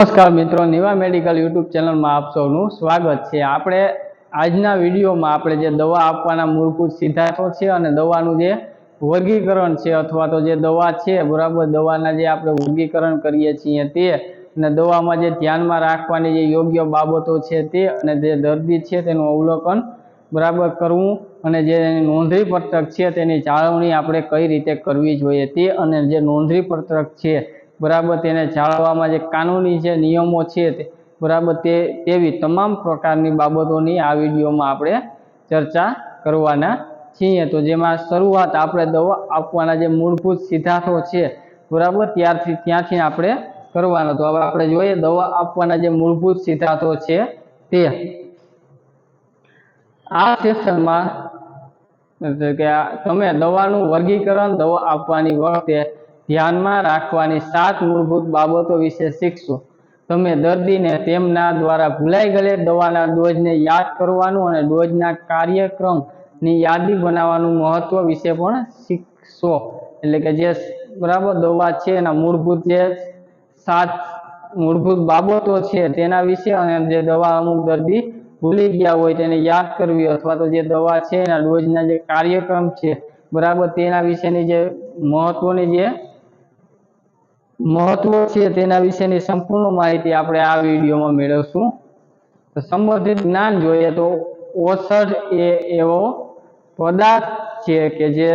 नमस्कार मित्रों, निवा medical YouTube channel में आप सौનું स्वागत है। આપણે આજના વિડીયોમાં આપણે જે દવા આપવાના મૂળભૂત સિદ્ધાંતો છે અને દવાનું જે વર્ગીકરણ છે અથવા તો જે દવા છે બરાબર દવાના જે આપણે વર્ગીકરણ કરીએ છીએ તે અને દવામાં જે ધ્યાનમાં રાખવાની જે યોગ્ય બાબતો છે તે અને જે દર્દી છે તેનું અવલોકન બરાબર કરવું અને જે નોંધણી પત્રક છે તેની જાળવણી આપણે કઈ રીતે કરવી જોઈએ તે અને જે નોંધણી પત્રક છે बराबर तेने जाळववामां जे कानूनी जे नियमों छे बराबर तेवी तमाम प्रकारनी बाबतोनी आ विडियोमां आपणे चर्चा करवाना छीए। तो जेमां शरूआत आपणे दवा आपवाना जे मूलभूत सिद्धांतो छे बराबर त्यांथी आपणे करवानो। तो हवे आपणे जोईए दवा आपवाना जे मूलभूत सिद्धांतो छे ते आ सेशनमां એટલે કે તમે દવાનું વર્ગીકરણ દવા આપવાની વખતે ધ્યાનમાં રાખવાની 7 મૂળભૂત બાબતો વિશે શીખશો। તમે દર્દીને તેમના દ્વારા ભૂલાઈ ગયેલી દવાના ડોઝને યાદ કરવાનું અને ડોઝના કાર્યક્રમની યાદી બનાવવાનું મહત્વ વિશે પણ શીખશો। એટલે કે જે બરાબર દવા છે એના મૂળભૂત જે 7 મૂળભૂત બાબતો છે તેના વિશે અને જે દવા અમુક દર્દી ભૂલી ગયા હોય તેને યાદ કરવી अथवा तो जे दवा है एना डोजना जे कार्यक्रम है बराबर तेना विशेनी जे महत्वनी जे महत्व है तेना विशेनी संपूर्ण माहिती आपणे आ विडियोमां मेळवशुं। तो संबंधित ज्ञान जोईए तो औषध एवो पदार्थ है कि जे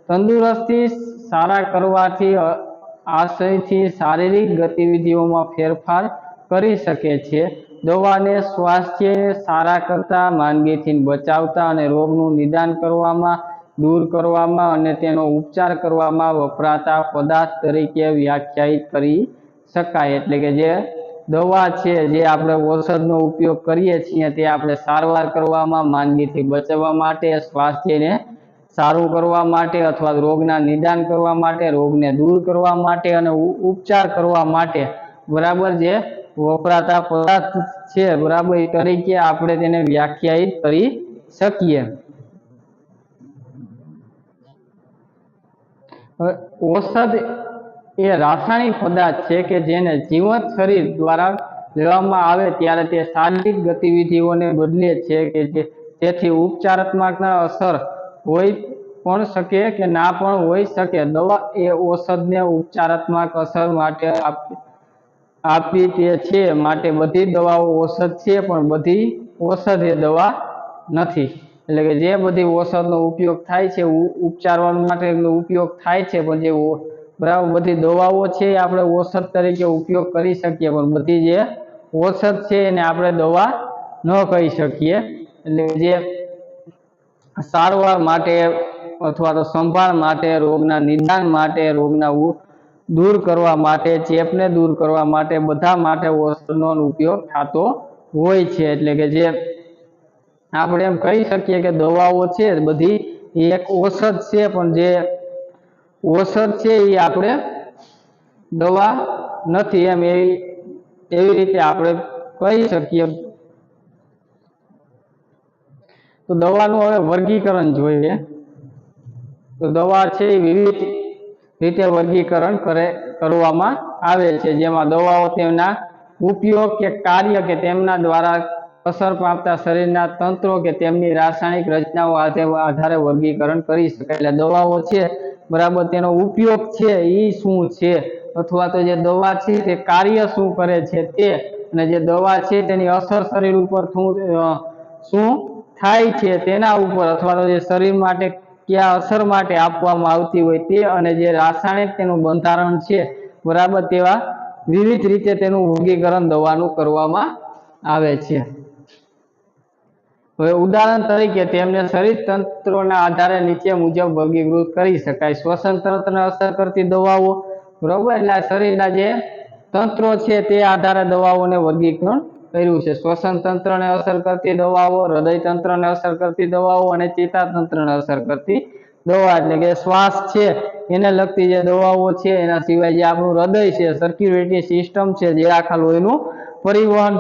तंदुरस्ती सारा करवाथी आशयथी शारीरिक गतिविधिओमां फेरफार करी शके छे। दवाने स्वास्थ्य सारा करता मानगीथी बचावता अने रोगनुं निदान करवामां दूर करवामां अने तेनो उपचार करवामां वपराता पदार्थ तरीके व्याख्यायित करी शकाय। एटले के जे दवा छे जे आपणे औषधनो उपयोग करीए छीए ते आपणे सारवार करवामां मानगीथी बचाववा माटे स्वास्थ्यने सारुं करवा माटे अथवा रोगना निदान करवा माटे रोगने दूर करवा माटे अने उपचार करवा माटे बराबर जे वपराता पदार्थ छे बराबर ए तरीके आपणे तेने व्याख्यायित करी शकीए। औषध ए रासायनिक पदार्थ छे के जेने जीवंत शरीर द्वारा लेवामां आवे त्यारे ते शारीरिक गतिविधिओने बदले छे के जेथी उपचारात्मक असर होई पण शके के ना पण होई शके। दवा ए औषधने उपचारात्मक असर माटे आपी ते छे माटे बधी दवाओ औषध छे पण बधी औषध ए दवा नथी। એટલે કે જે બધી ઔષધનો ઉપયોગ થાય છે ઉપચાર માટે ઉપયોગ થાય છે પણ જે બરાબર બધી દવાઓ છે આપણે ઔષધ તરીકે ઉપયોગ કરી શકીએ પણ બધી જે ઔષધ છે એને આપણે દવા ન કહી શકીએ। એટલે જે સારવાર માટે અથવા તો સંભાળ માટે રોગના નિદાન માટે રોગના दूर करवा माटे चेपने दूर करवा माटे बधा माटे औषधनो उपयोग थतो होय छे। एटले के जे आपणे एम कही सकीए के दवाओ छे बधी एक औषध छे पण जे औषध छे ए आपणे दवा नथी एम एवी रीते आपणे कही सकीए। तो दवानुं हवे वर्गीकरण जोईए। तो दवा छे विविध रीते वर्गीकरण करवामां आवे छे जेमां दवाओ तेमना उपयोग के कार्य के तेमना द्वारा असर पामता शरीरना तंत्रो के तेमनी रासायनिक रचनाओ आधारे वर्गीकरण करी शकाय। એટલે દવાઓ છે બરાબર તેનો ઉપયોગ છે ઈ શું છે અથવા તો જે દવા છે તે કાર્ય શું કરે છે તે અને જે દવા છે તેની અસર શરીર ઉપર શું થાય છે તેના ઉપર અથવા તો જે શરીર માટે क्या असर माटे आपवामां आवती होय ते अने जे रासायनिक तेनुं बंधारण छे बराबर तेवा विविध रीते तेनुं वर्गीकरण दवानुं करवामां आवे छे। हवे उदाहरण तरीके तेमने शरीर तंत्रोना आधारे नीचे मुजब वर्गीकृत करी शकाय। श्वसन तंत्रने असर करती दवाओ बराबर એટલે શરીરના જે તંત્રો છે તે આધારે દવાઓને વર્ગીકરણ કર્યું છે। શ્વસન તંત્રને અસર કરતી દવાઓ હૃદય તંત્રને અસર કરતી દવાઓ અને ચેતાતંત્રને અસર કરતી દવા એટલે કે શ્વાસ છે એને લગતી જે દવાઓ છે એના સિવાય જે આપણું હૃદય છે સર્ક્યુલેટરી સિસ્ટમ છે જે આખા લોહીનું પરિવહન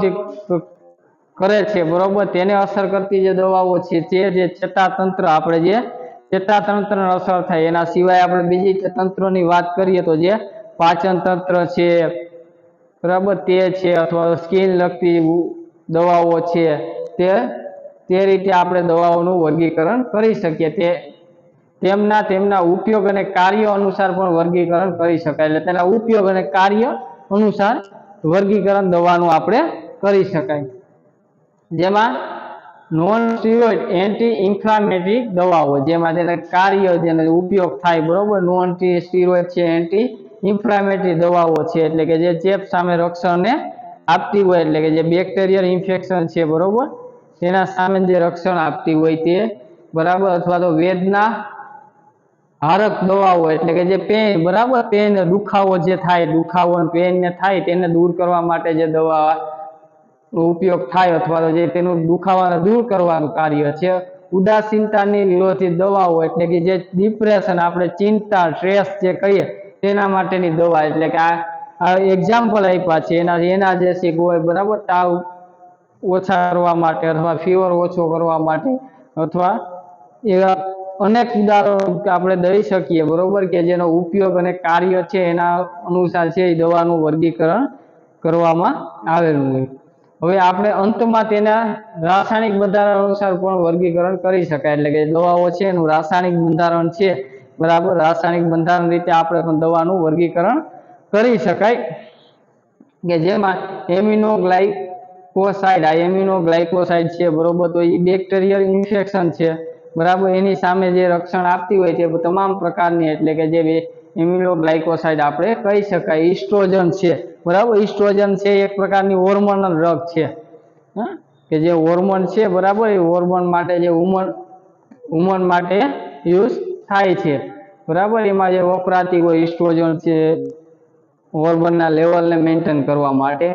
કરે છે બરોબર તેને અસર કરતી જે દવાઓ છે તે જે ચેતાતંત્ર આપણે જે ચેતાતંત્રને અસર થાય એના સિવાય આપણે બીજી તંત્રોની વાત કરીએ તો જે પાચન તંત્ર છે બરાબર તે છે, અથવા સ્કિન લગતી દવાઓ છે, તે રીતે આપણે દવાઓનું વર્ગીકરણ કરી શકીએ. તેમના ઉપયોગ અને કાર્ય અનુસાર પણ વર્ગીકરણ કરી શકાય. એટલે તેના ઉપયોગ અને કાર્ય અનુસાર વર્ગીકરણ દવાનું આપણે કરી શકાય. જેમાં નોન સ્ટીરોઇડ એન્ટી ઇન્ફ્લામેટરી દવાઓ, જેમાં તેના કાર્ય જેનો ઉપયોગ થાય, બરોબર. નોન સ્ટીરોઇડ છે એન્ટી ઇન્ફ્લામેટરી દવાઓ છે, એટલે કે જે ચેપ સામે રક્ષણને આપતી હોય, એટલે કે જે બેક્ટેરિયલ ઇન્ફેક્શન છે, બરોબર, તેના સામે જે રક્ષણ આપતી હોય તે, બરાબર. અથવા તો વેદના હારક દવાઓ, એટલે કે જે પેન, બરાબર, પેન દુખાવો જે થાય, દુખાવો પેન ને થાય તેને દૂર કરવા માટે જે દવા ઉપયોગ થાય, અથવા તો જે તેનું દુખાવાને દૂર કરવાનું કાર્ય છે. ઉદાસીનતાની વિરોધી દવાઓ, એટલે કે જે ડિપ્રેશન, આપણે ચિંતા, સ્ટ્રેસ જે કહીએ તેના માટેની દવા, એટલે કે આ એક્ઝામ્પલ આપ્યા છે એના જે છે, બરાબર, તાવ ઓછા કરવા માટે, અથવા ફીવર ઓછો કરવા માટે, અથવા એવા અનેક ઉદાહરણો આપણે દઈ શકીએ, બરોબર, કે જેનો ઉપયોગ અને કાર્ય છે એના અનુસાર છે એ દવાનું વર્ગીકરણ કરવામાં આવેલું હોય. હવે આપણે અંતમાં તેના રાસાયણિક બંધારણ અનુસાર પણ વર્ગીકરણ કરી શકાય, એટલે કે દવાઓ છે એનું રાસાયણિક બંધારણ છે, બરાબર. રાસાયણિક બંધારણ રીતે આપણે પણ દવાનું વર્ગીકરણ કરી શકાય, કે જેમાં એમિનોગ્લાયકોસાઇડ છે, બરોબર, તો એ બેક્ટેરિયલ ઇન્ફેક્શન છે, બરાબર, એની સામે જે રક્ષણ આપતી હોય છે તમામ પ્રકારની, એટલે કે જે એમિનોગ્લાયકોસાઇડ આપણે કહી શકાય. ઇસ્ટ્રોજન છે, બરાબર, ઇસ્ટ્રોજન છે એક પ્રકારની હોર્મોનલ ડ્રગ છે, કે જે હોર્મોન છે, બરાબર, એ હોર્મોન માટે જે વુમન માટે યુઝ થાય છે, બરાબર. એમાં જે વપરાતી હોય ઇસ્ટ્રોજન છે હોર્મોનના લેવલને મેન્ટેન કરવા માટે.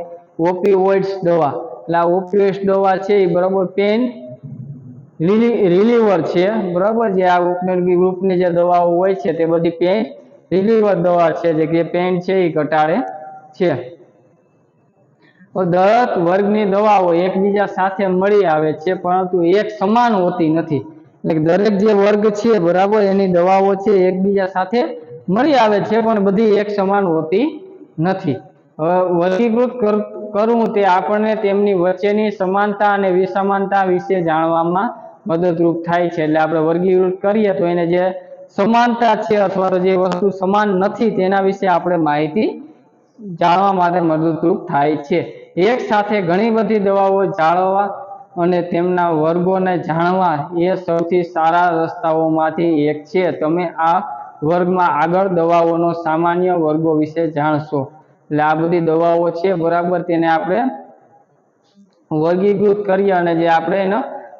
ઓપિયોઇડ્સ દવા, એટલે આ ઓપિયોઇડ્સ દવા છે એ, બરાબર, પેન રિલીવર છે, બરાબર. જે આ ઉપયોગી ગ્રુપની જે દવાઓ હોય છે તે બધી પેન રિલીવર દવા છે, જે પેન છે એ ઘટાડે છે. દરેક વર્ગની દવાઓ એકબીજા સાથે મળી આવે છે, પરંતુ એક સમાન હોતી નથી. એટલે દરેક જે વર્ગ છે, બરાબર, એની દવાઓ છે એકબીજા સાથે મળી આવે છે, પણ બધી એક સમાન હોતી નથી. વર્ગીકૃત કરવું તે આપણને તેમની વચ્ચેની સમાનતા અને વિસમાનતા વિશે જાણવામાં મદદરૂપ થાય છે. એટલે આપણે વર્ગીકૃત કરીએ તો એને જે સમાનતા છે, અથવા તો જે વસ્તુ સમાન નથી તેના વિશે આપણે માહિતી જાણવા માટે મદદરૂપ થાય છે. એક સાથે ઘણી બધી દવાઓ જાળવવા અને તેમના વર્ગોને જાણવા એ સૌથી સારા રસ્તાઓમાંથી એક છે. તમે આ વર્ગમાં આગળ દવાઓનો સામાન્ય વર્ગો વિશે જાણશો. એટલે આ બધી દવાઓ છે, બરાબર, તેને આપણે વર્ગીકૃત કરીએ અને જે આપણે એનો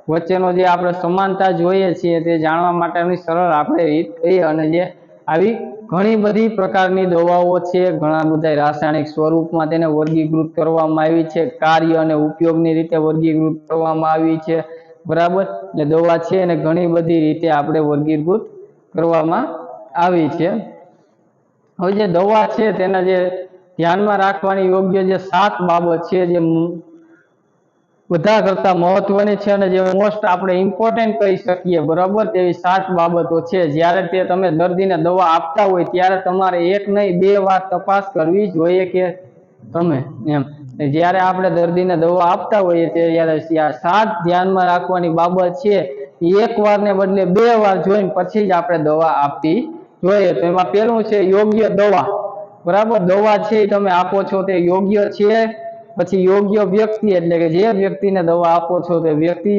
વચ્ચેનો જે આપણે સમાનતા જોઈએ છીએ તે જાણવા માટેની સરળ આપણે રીત કહીએ. અને જે આવી ઘણી બધી પ્રકારની દવાઓ છે, ઘણા બધા રાસાયણિક સ્વરૂપમાં તેને વર્ગીકૃત કરવામાં આવી છે, કાર્ય અને ઉપયોગની રીતે વર્ગીકૃત કરવામાં આવી છે, બરાબર. એટલે દવા છે એને ઘણી બધી રીતે આપણે વર્ગીકૃત કરવામાં આવી છે. હવે જે દવા છે તેના જે ધ્યાનમાં રાખવાની યોગ્ય જે 7 બાબત છે, જે બધા કરતા મહત્વની છે અને જે મોસ્ટ આપણે ઇમ્પોર્ટન્ટ કહી શકીએ, બરાબર, તેવી 7 બાબતો છે. જ્યારે તમે દર્દીને દવા આપતા હોય ત્યારે તમારે એક નહીં 2 વાર તપાસ કરવી જોઈએ કે તમે એમ, જ્યારે આપણે દર્દીને દવા આપતા હોઈએ ત્યારે 7 ધ્યાનમાં રાખવાની બાબત છે, એક વાર ને બદલે 2 વાર જોઈને પછી જ આપણે દવા આપવી જોઈએ. તો એમાં પહેલું છે યોગ્ય દવા, બરાબર. દવા છે તમે આપો છો તે યોગ્ય છે. પછી યોગ્ય વ્યક્તિ, એટલે કે જે વ્યક્તિને દવા આપો છો તે વ્યક્તિ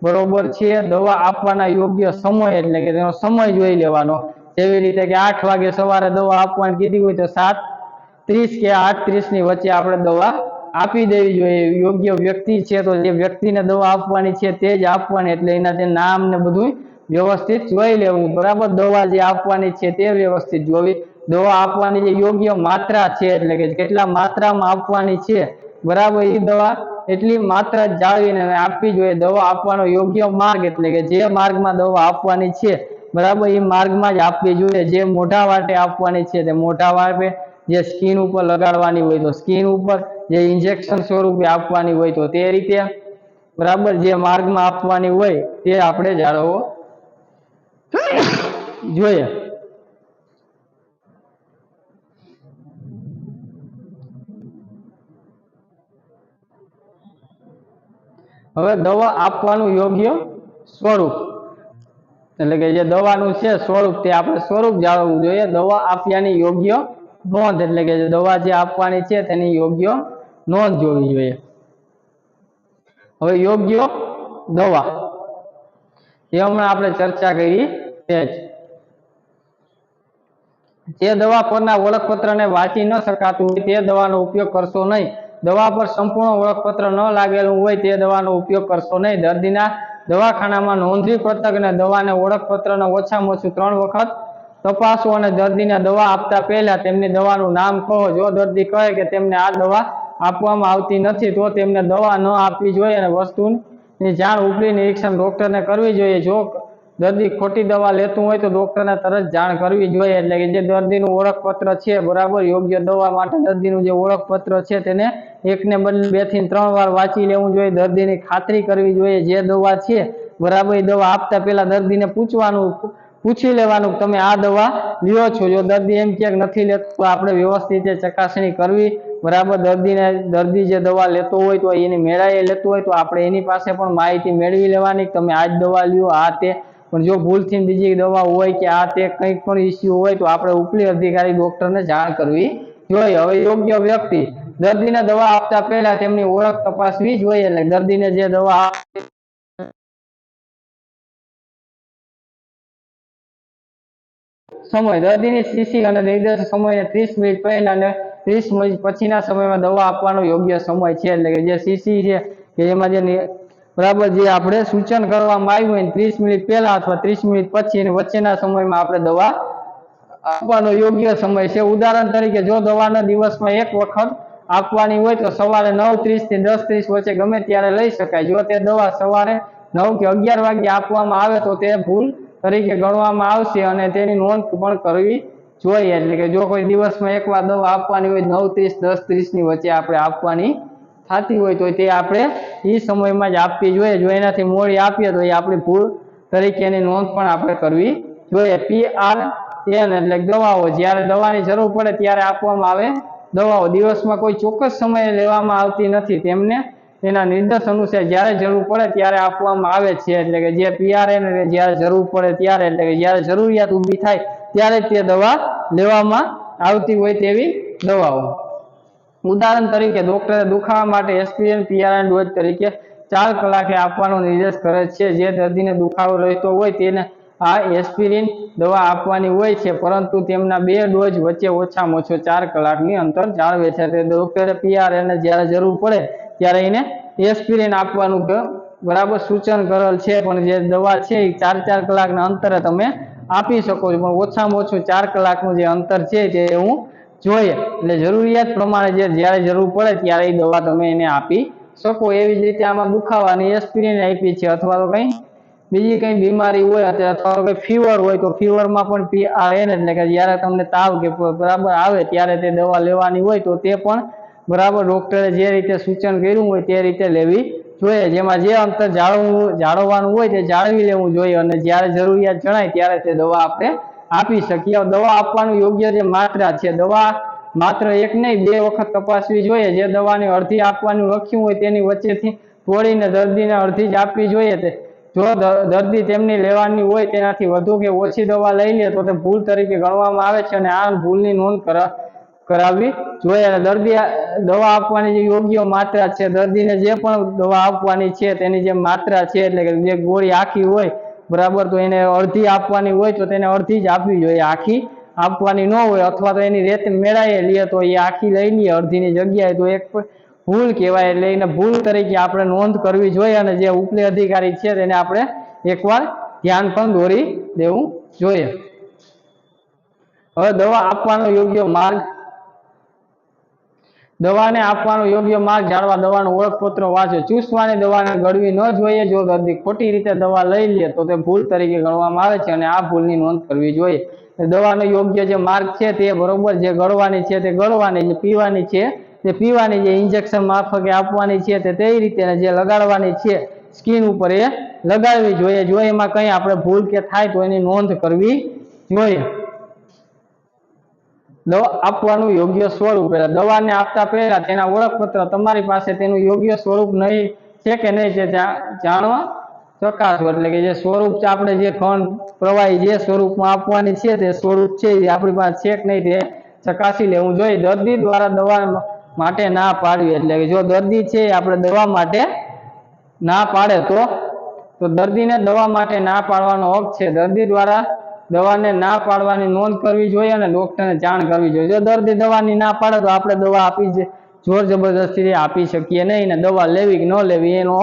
બરોબર છે. દવા આપવાના યોગ્ય સમય, એટલે કે તેનો સમય જોઈ લેવાનો. જેવી રીતે કે 8 વાગે સવારે દવા આપવાની કીધી હોય તો 7:30 કે 8:30 ની વચ્ચે આપણે દવા આપી દેવી જોઈએ. યોગ્ય વ્યક્તિ છે તો જે વ્યક્તિને દવા આપવાની છે તે જ આપવાની, એટલે એના જે નામ ને બધું વ્યવસ્થિત જોઈ લેવું, બરાબર. દવા જે આપવાની છે તે વ્યવસ્થિત જોવી. દવા આપવાની જે યોગ્ય માત્રા છે, એટલે કે કેટલા માત્રામાં આપવાની છે, બરાબર, એ દવા એટલી માત્રા જાળવીને આપવી જોઈએ. દવા આપવાનો યોગ્ય માર્ગ, એટલે કે જે માર્ગમાં દવા આપવાની છે, બરાબર, એ માર્ગમાં જ આપવી જોઈએ. જે મોઢા વાટે આપવાની છે તે મોઢા વાટે, જે સ્કિન ઉપર લગાડવાની હોય તો સ્કિન ઉપર, જે ઇન્જેક્શન સ્વરૂપે આપવાની હોય તો તે રીતે, બરાબર, જે માર્ગમાં આપવાની હોય તે આપણે જાળવવો જોઈએ. હવે દવા આપવાનું યોગ્ય સ્વરૂપ એટલે કે જે દવાનું છે સ્વરૂપ તે આપણે સ્વરૂપ જાળવવું જોઈએ. દવા આપ્યાની યોગ્ય નોંધ એટલે કે દવા જે આપવાની છે તેની યોગ્ય નોંધ જોવી જોઈએ. હવે યોગ્ય દવા એ હમણાં આપણે ચર્ચા કરી છે. જે દવા પરના ઓળખપત્રને વાંચી ન શકાતું હોય તે દવાનો ઉપયોગ કરશો નહીં. દવા પર સંપૂર્ણ ઓળખપત્ર ન લાગેલું હોય તે દવાનો ઉપયોગ કરશો નહીં. દર્દીના દવાખાનામાં નોંધણી પત્રક અને દવાને ઓળખપત્રને ઓછામાં ઓછું 3 વખત તપાસો અને દર્દીને દવા આપતા પહેલા તેમની દવાનું નામ કહો. જો દર્દી કહે કે તેમને આ દવા આપવામાં આવતી નથી તો તેમને દવા ન આપવી જોઈએ અને વસ્તુની જાણ ઉપરી નિરીક્ષણ ડોક્ટરને કરવી જોઈએ. જો દર્દી ખોટી દવા લેતું હોય તો ડોક્ટરને તરત જાણ કરવી જોઈએ. એટલે કે જે દર્દીનું ઓળખપત્ર છે બરાબર યોગ્ય દવા માટે દર્દીનું જે ઓળખપત્ર છે તેને એકને બદલે 2 થી 3 વાર વાંચી લેવું જોઈએ. દર્દીની ખાતરી કરવી જોઈએ જે દવા છે બરાબર એ દવા આપતા પહેલા દર્દીને પૂછી લેવાનું તમે આ દવા લ્યો છો. જો દર્દી એમ કે નથી લેતો તો આપણે વ્યવસ્થિત ચકાસણી કરવી બરાબર. દર્દી જે દવા લેતો હોય તો એની મેળાએ લેતો હોય તો આપણે એની પાસે પણ માહિતી મેળવી લેવાની તમે આ જ દવા લ્યો આ તે. પણ જો ભૂલથી બીજી દવા હોય કે આ તે કંઈક પણ ઇસ્યુ હોય તો આપણે ઉપલી અધિકારી ડોક્ટરને જાણ કરવી જોઈએ. હવે યોગ્ય વ્યક્તિ દર્દીને દવા આપતા પહેલા તેમની ઓળખ તપાસવી જોઈએ. એટલે દર્દીને જે દવા સમય દર્દીની શીશી અને નિર્દેશ સમયને 30 મિનિટ પહેલા અને 30 મિનિટ પછીના સમયમાં દવા આપવાનો યોગ્ય સમય છે. એટલે કે જે શીશી છે કે એમાં જે બરાબર જે આપણે સૂચન કરવામાં આવ્યું હોય 30 મિનિટ પહેલા અથવા 30 મિનિટ પછી અને વચ્ચેના સમયમાં આપણે દવા આપવાનો યોગ્ય સમય છે. ઉદાહરણ તરીકે જો દવાના દિવસમાં 1 વખત આપવાની હોય તો સવારે 9:30 થી 10:30 વચ્ચે ગમે ત્યારે લઈ શકાય. જો તે દવા સવારે 9 કે 11 વાગે આપવામાં આવે તો તે ભૂલ તરીકે ગણવામાં આવશે અને તેની નોંધ પણ કરવી જોઈએ. એટલે કે જો કોઈ દિવસમાં એકવાર દવા આપવાની હોય 9:30 10:30 ની વચ્ચે આપણે આપવાની થતી હોય તો તે આપણે એ સમયમાં જ આપવી જોઈએ. જો એનાથી મોડી આપીએ તો એ આપણી ભૂલ તરીકે એની નોંધ પણ આપણે કરવી જોઈએ. PRN એટલે દવાઓ જ્યારે દવાની જરૂર પડે ત્યારે આપવામાં આવે દવાઓ દિવસમાં કોઈ ચોક્કસ સમયે લેવામાં આવતી નથી. તેમને તેના નિર્દેશ અનુસાર જ્યારે જરૂર પડે ત્યારે આપવામાં આવે છે. એટલે કે જે PRN જ્યારે જરૂર પડે ત્યારે એટલે કે જ્યારે જરૂરિયાત ઊભી થાય ત્યારે તે દવા લેવામાં આવતી હોય તેવી દવાઓ. ઉદાહરણ તરીકે ડોક્ટરે દુખાવા માટે એસ્પિરિન PRN ડોઝ તરીકે 4 કલાકે આપવાનો નિર્દેશ કરે છે. જે દર્દીને દુખાવો રહેતો હોય તેને આ એસ્પિરિન દવા આપવાની હોય છે પરંતુ તેમના 2 ડોઝ વચ્ચે ઓછામાં ઓછો 4 કલાકની અંતર જાળવે છે. તે ડોક્ટરે PRN જ્યારે જરૂર પડે ત્યારે એને એસ્પિરિન આપવાનું બરાબર સૂચન કરેલ છે. પણ જે દવા છે એ 4 કલાકના અંતરે તમે આપી શકો છો પણ ઓછામાં ઓછું 4 કલાકનું જે અંતર છે તે હું જોઈએ. એટલે જરૂરિયાત પ્રમાણે જ્યારે જરૂર પડે ત્યારે એ દવા તમે એને આપી શકો. એવી જ રીતે આમાં દુખાવાની એસ્પિરિન આપી છે અથવા તો કંઈ બીજી કંઈ બીમારી હોય અથવા તો કંઈ ફીવર હોય તો ફીવરમાં પણ PRN એટલે કે જ્યારે તમને તાવ કે બરાબર આવે ત્યારે તે દવા લેવાની હોય તો તે પણ બરાબર ડોક્ટરે જે રીતે સૂચન કર્યું હોય તે રીતે લેવી જોઈએ. જેમાં જે અંતર જાળવવાનું હોય તે જાળવી લેવું જોઈએ અને જ્યારે જરૂરિયાત જણાય ત્યારે તે દવા આપણે આપી શકીએ. દવા આપવાનું યોગ્ય જે માત્રા છે દવા માત્ર 1 નહીં 2 વખત તપાસવી જોઈએ. જે દવાની અડધી આપવાનું લખ્યું હોય તેની વચ્ચેથી તોડીને દર્દીને અડધી જ આપવી જોઈએ. જો દર્દી તેમની લેવાની હોય તેનાથી વધુ કે ઓછી દવા લઈ લે તો તે ભૂલ તરીકે ગણવામાં આવે છે અને આ ભૂલની નોંધ કરાવવી જોઈએ. અને દર્દી દવા આપવાની જે યોગ્ય માત્રા છે દર્દીને જે પણ દવા આપવાની છે તેની જે માત્રા છે એટલે કે જે ગોળી આખી હોય બરાબર તો એને અડધી આપવાની હોય તો તેને અડધી જ આપવી જોઈએ. આખી આપવાની ન હોય અથવા તો એની રેત મેળાએ લે તો એ આખી લઈ લે અડધીની જગ્યાએ તો એક ભૂલ કહેવાય. એટલે એને ભૂલ તરીકે આપણે નોંધ કરવી જોઈએ અને જે ઉપલી અધિકારી છે તેને આપણે એકવાર ધ્યાન પણ દોરી દેવું જોઈએ. હવે દવા આપવાનો યોગ્ય માર્ગ દવાને આપવાનો યોગ્ય માર્ગ જાણવા દવાનું ઓળખપત્ર વાંચો. ચૂસવાની દવાને ગળવી ન જોઈએ. જો દર્દી ખોટી રીતે દવા લઈ લે તો તે ભૂલ તરીકે ગણવામાં આવે છે અને આ ભૂલની નોંધ કરવી જોઈએ. દવાનો યોગ્ય જે માર્ગ છે તે બરોબર જે ગળવાની છે તે ગળવાની, જે પીવાની છે તે પીવાની, જે ઇન્જેક્શન મારફતે આપવાની છે તે રીતે જે લગાડવાની છે સ્કિન ઉપર એ લગાડવી જોઈએ. જો એમાં કંઈ આપણે ભૂલ કે થાય તો એની નોંધ કરવી જોઈએ. દવા આપવાનું યોગ્ય સ્વરૂપ દવાને આપતા પહેલા તેના ઓળખપત્ર તમારી પાસે તેનું યોગ્ય સ્વરૂપ નહીં છે કે નહીં તે જાણવા ચકાસવું, એટલે કે જે સ્વરૂપ આપણે જે ઘન પ્રવાહી જે સ્વરૂપમાં આપવાની છે તે સ્વરૂપ છે એ આપણી પાસે છે કે નહીં તે ચકાસી લેવું જોઈએ. દર્દી દ્વારા દવા માટે ના પાડવી, એટલે કે જો દર્દી છે આપણે દવા માટે ના પાડે તો દર્દીને દવા માટે ના પાડવાનો હક છે. દર્દી દ્વારા દવાને ના પાડવાની નોંધ કરવી જોઈએ અને ડોક્ટરને જાણ કરવી જોઈએ. જો દર્દી દવાની ના પાડે તો આપણે દવા આપી જોર જબરદસ્તી આપી શકીએ નહીં, ને દવા લેવી કે ન લેવી એનો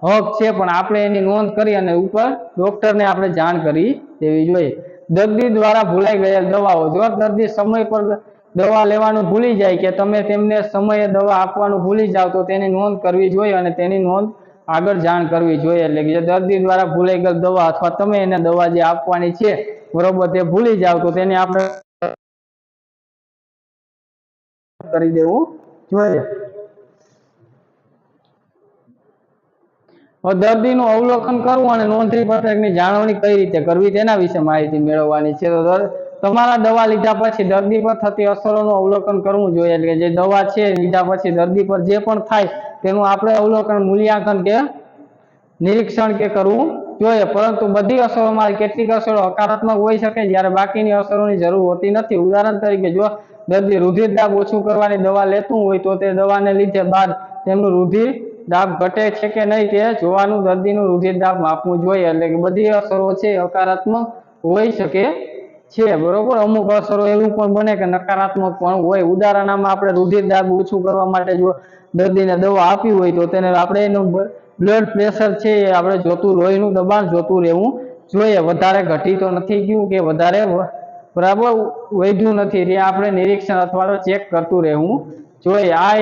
હક છે, પણ આપણે એની નોંધ કરી અને ઉપર ડોક્ટરને આપણે જાણ કરી દેવી જોઈએ. દર્દી દ્વારા ભૂલાઈ ગયેલ દવાઓ, જો દર્દી સમય પર દવા લેવાનું ભૂલી જાય કે તમે તેમને સમયે દવા આપવાનું ભૂલી જાવ તો તેની નોંધ કરવી જોઈએ અને તેની નોંધ આગળ જાણ કરવી જોઈએ. એટલે કે દર્દી દ્વારા ભૂલાઈ ગયેલ દવા અથવા તમે એને દવા જે આપવાની છે બરોબર તે ભૂલી જાવ તો તેને આપણે કરી દેવું જોઈએ. દર્દીનું અવલોકન કરવું અને નોંધણી પત્રકની જાળવણી કઈ રીતે કરવી તેના વિશે માહિતી મેળવવાની છે. તો તમારા દવા લીધા પછી દર્દી પર થતી અસરોનું અવલોકન કરવું જોઈએ, એટલે જે દવા છે લીધા પછી દર્દી પર જે પણ થાય તેનું આપણે અવલોકન, મૂલ્યાંકન કે નિરીક્ષણ કે કરવું જોઈએ. પરંતુ બધી અસરોમાં કેટલીક અસરો હકારાત્મક હોઈ શકે જ્યારે બાકીની અસરોની જરૂર હોતી નથી. ઉદાહરણ તરીકે જો દર્દી રુધિર દાબ ઓછું કરવાની દવા લેતું હોય તો તે દવાને લીધે બાદ તેમનું રુધિર દાબ ઘટે છે કે નહીં તે જોવાનું દર્દીનું રુધિર દાબ માપવું જોઈએ. એટલે કે બધી અસરો છે હકારાત્મક હોઈ શકે છે બરોબર. અમુક અસરો એવું પણ બને કે નકારાત્મક પણ હોય. ઉદાહરણમાં આપણે રુધિર દાબ ઓછું કરવા માટે જો દર્દીને દવા આપી હોય તો તેને આપણે એનું બ્લડ પ્રેશર છે એ આપણે જોતું, લોહીનું દબાણ જોતું રહેવું જોઈએ. વધારે ઘટી તો નથી ગયું કે વધારે બરાબર વધ્યું નથી તે આપણે નિરીક્ષણ અથવા તો ચેક કરતું રહેવું જોઈએ. આ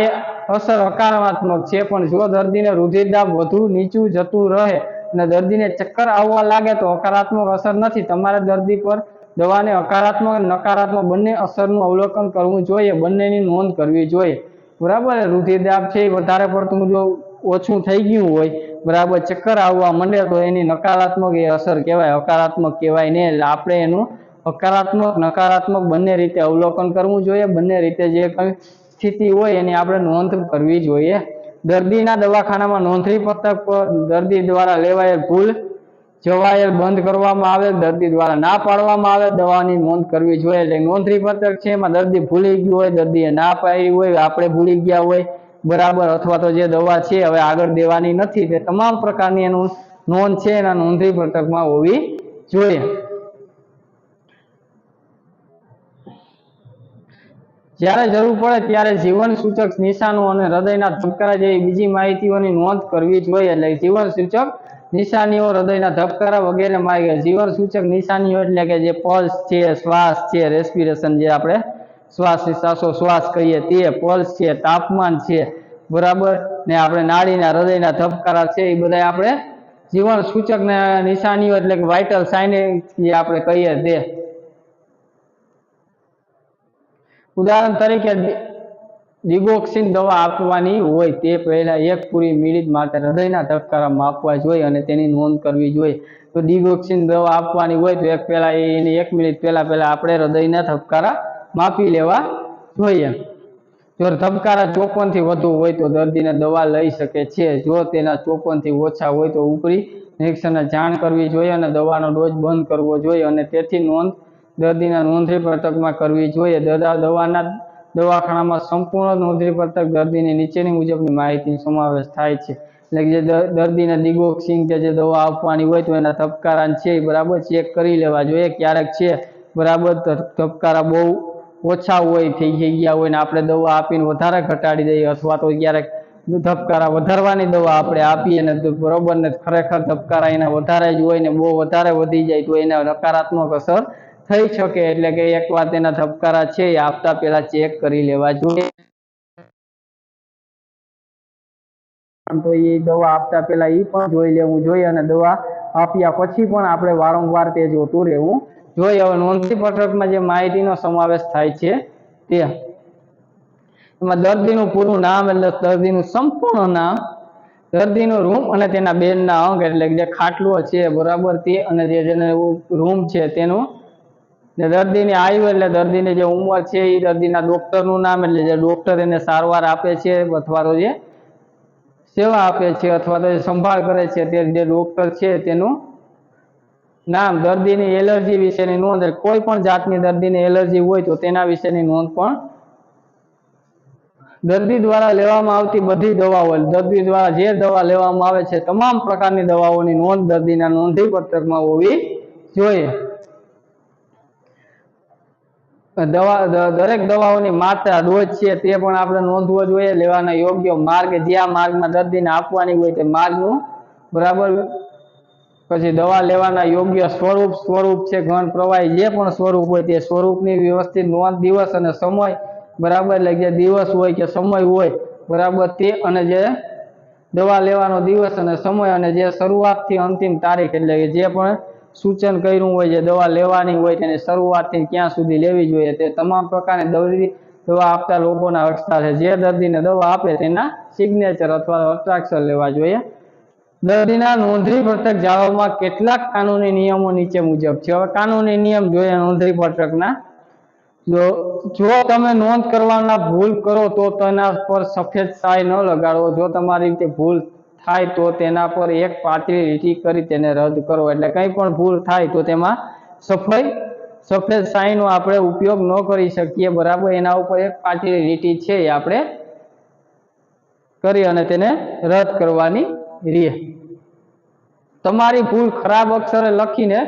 અસર હકારાત્મક છે, પણ જો દર્દીને રુધિર દાબ વધુ નીચું જતું રહે અને દર્દીને ચક્કર આવવા લાગે તો હકારાત્મક અસર નથી. તમારે દર્દી પર દવાને હકારાત્મક અને નકારાત્મક બંને અસરનું અવલોકન કરવું જોઈએ, બંનેની નોંધ કરવી જોઈએ બરાબર. રુધિર દાબ છે એ વધારે પડતું જો ઓછું થઈ ગયું હોય બરાબર, ચક્કર આવવા માંડે તો એની નકારાત્મક એ અસર કહેવાય, હકારાત્મક કહેવાય ને. એટલે આપણે એનું હકારાત્મક નકારાત્મક બંને રીતે અવલોકન કરવું જોઈએ. બંને રીતે જે કઈ સ્થિતિ હોય એની આપણે નોંધ કરવી જોઈએ. દર્દીના દવાખાનામાં નોંધણી પત્રક પર દર્દી દ્વારા લેવાયેલ ભૂલ જવાયેલ બંધ કરવામાં આવે, દર્દી દ્વારા ના પાડવામાં આવે દવાની નોંધ કરવી જોઈએ. એટલે નોંધણી પત્રક છે એમાં દર્દી ભૂલી ગયું હોય, દર્દીએ ના પાડી હોય, આપણે ભૂલી ગયા હોય બરાબર, અથવા તો જે દવા છે હવે આગળ દેવાની નથી, તે તમામ પ્રકારની એનું નોંધ છે એના નોંધણી પત્રકમાં હોવી જોઈએ. જ્યારે જરૂર પડે ત્યારે જીવન સૂચક નિશાનો અને હૃદયના ધબકારા જેવી બીજી માહિતીઓની નોંધ કરવી જોઈએ. એટલે જીવન સૂચક નિશાનીઓ, હૃદયના ધબકારા વગેરે માહિતી. જીવન સૂચક નિશાનીઓ એટલે કે જે પલ્સ છે, શ્વાસ છે, રેસ્પિરેશન જે આપણે શ્વાસ કહીએ તે, પલ્સ છે, તાપમાન છે બરાબર, ને આપણે નાડીના હૃદયના ધબકારા છે એ બધા આપણે જીવન સૂચક નિશાનીઓ એટલે કે વાઇટલ સાઇન જે આપણે કહીએ તે. ઉદાહરણ તરીકે ડિગોક્સિન દવા આપવાની હોય તે પહેલા 1 પૂરી મિનિટ માટે હૃદયના ધબકારા માપવા જોઈએ અને તેની નોંધ કરવી જોઈએ. તો ડિગોક્સિન દવા આપવાની હોય તો એની 1 મિનિટ પહેલા આપણે હૃદયના ધબકારા માપી લેવા જોઈએ. જો ધબકારા 54 થી વધુ હોય તો દર્દીને દવા લઈ શકે છે. જો તેના 54 થી ઓછા હોય તો ઉપરી નિરીક્ષણને જાણ કરવી જોઈએ અને દવાનો ડોઝ બંધ કરવો જોઈએ અને તેથી નોંધ દર્દીના નોંધણી પત્રકમાં કરવી જોઈએ. દવાના દવાખાનામાં સંપૂર્ણ નોંધણી પત્રક દર્દીની નીચેની મુજબની માહિતીનો સમાવેશ થાય છે. એટલે કે જે દર્દીને ડિગોક્સિન કે જે દવા આપવાની હોય તો એના ધબકારા છે બરાબર ચેક કરી લેવા જોઈએ. ક્યારેક છે બરાબર ધબકારા બહુ ઓછા હોય, થઈ ગયા હોય ને આપણે દવા આપીને વધારે ઘટાડી દઈએ, અથવા તો ક્યારેક ધબકારા વધારવાની દવા આપણે આપીએ ને બરોબર ને ખરેખર ધબકારા એના વધારે જ હોય ને બહુ વધારે વધી જાય તો એને નકારાત્મક અસર થઈ શકે. એટલે કે એકવાર તેના ધબકારા છે એ આપતા પહેલા ચેક કરી લેવા જોઈએ. તો એ દવા આપતા પહેલા એ પણ જોઈ લેવું જોઈએ અને દવા આપ્યા પછી પણ આપણે વારંવાર તે જોતું રહેવું જોઈએ. હવે નોંધણી પત્રકમાં જે માહિતીનો સમાવેશ થાય છે તે એમાં દર્દીનું પૂરું નામ એટલે દર્દીનું સંપૂર્ણ નામ, દર્દીનો રૂમ અને તેના બેડના અંક એટલે જે ખાટલો છે બરાબર તે, અને જેનો રૂમ છે તેનું, દર્દીની આયુ એટલે દર્દીની જે ઉંમર છે એ, દર્દીના ડોક્ટરનું નામ એટલે જે ડોક્ટર એને સારવાર આપે છે અથવા તો જે સેવા આપે છે અથવા તો સંભાળ કરે છે તે જે ડોક્ટર છે તેનું નામ, દર્દીની એલર્જી વિશેની નોંધ, કોઈ પણ જાતની દર્દીની એલર્જી હોય તો તેના વિશેની નોંધ પણ, દર્દી દ્વારા લેવામાં આવતી બધી દવાઓ, દર્દી દ્વારા જે દવા લેવામાં આવે છે તમામ પ્રકારની દવાઓની નોંધ દર્દીના નોંધણીપત્રકમાં હોવી જોઈએ. દરેક દવાઓની માત્રા, ડોઝ છે તે પણ આપણે નોંધવો જોઈએ. લેવાના યોગ્ય માર્ગ, જ્યાં માર્ગમાં દર્દીને આપવાની હોય તે માર્ગનું બરાબર. પછી દવા લેવાના યોગ્ય સ્વરૂપ છે ઘન પ્રવાહી જે પણ સ્વરૂપ હોય તે સ્વરૂપની વ્યવસ્થિત નોંધ, દિવસ અને સમય બરાબર, એટલે જે દિવસ હોય કે સમય હોય બરાબર તે, અને જે દવા લેવાનો દિવસ અને સમય, અને જે શરૂઆતથી અંતિમ તારીખ, એટલે કે જે પણ સૂચન કર્યું હોય જે દવા લેવાની હોય તેની શરૂઆતથી ક્યાં સુધી લેવી જોઈએ તે તમામ પ્રકારની દવા આપતા લોકોના હસ્તાક્ષર, જે દર્દીને દવા આપે તેના સિગ્નેચર અથવા હસ્તાક્ષર લેવા જોઈએ. દર્દીના નોંધણી પત્રક જાળવવામાં કેટલાક કાનૂની નિયમો નીચે મુજબ છે. હવે કાનૂની નિયમ જોઈએ નોંધણી પત્રકના. જો તમે નોંધ કરવાના ભૂલ કરો તો તેના પર સફેદ શાહી ન લગાડો. જો તમારી રીતે ભૂલ થાય તો તેના પર એક પાતળી લીટી કરી તેને રદ કરો. એટલે કંઈ પણ ભૂલ થાય તો તેમાં સફેદ શાહીનો આપણે ઉપયોગ ન કરી શકીએ બરાબર. એના ઉપર એક પાતળી લીટી છે એ આપણે કરી અને તેને રદ કરવાની રહે. તમારી ભૂલ ખરાબ અક્ષરે લખીને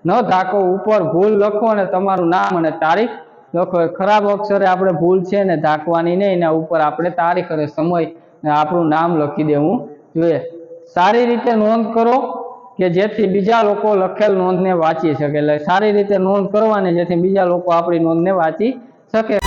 ન ઢાંકો. ઉપર ભૂલ લખો અને તમારું નામ અને તારીખ લખો. ખરાબ અક્ષરે આપણે ભૂલ છે ને ઢાંકવાની નહીં, એના ઉપર આપણે તારીખ અને સમય ને આપણું નામ લખી દેવું જોઈએ. સારી રીતે નોંધ કરો કે જેથી બીજા લોકો લખેલ નોંધને વાંચી શકે. એટલે સારી રીતે નોંધ કરવાની જેથી બીજા લોકો આપણી નોંધને વાંચી શકે.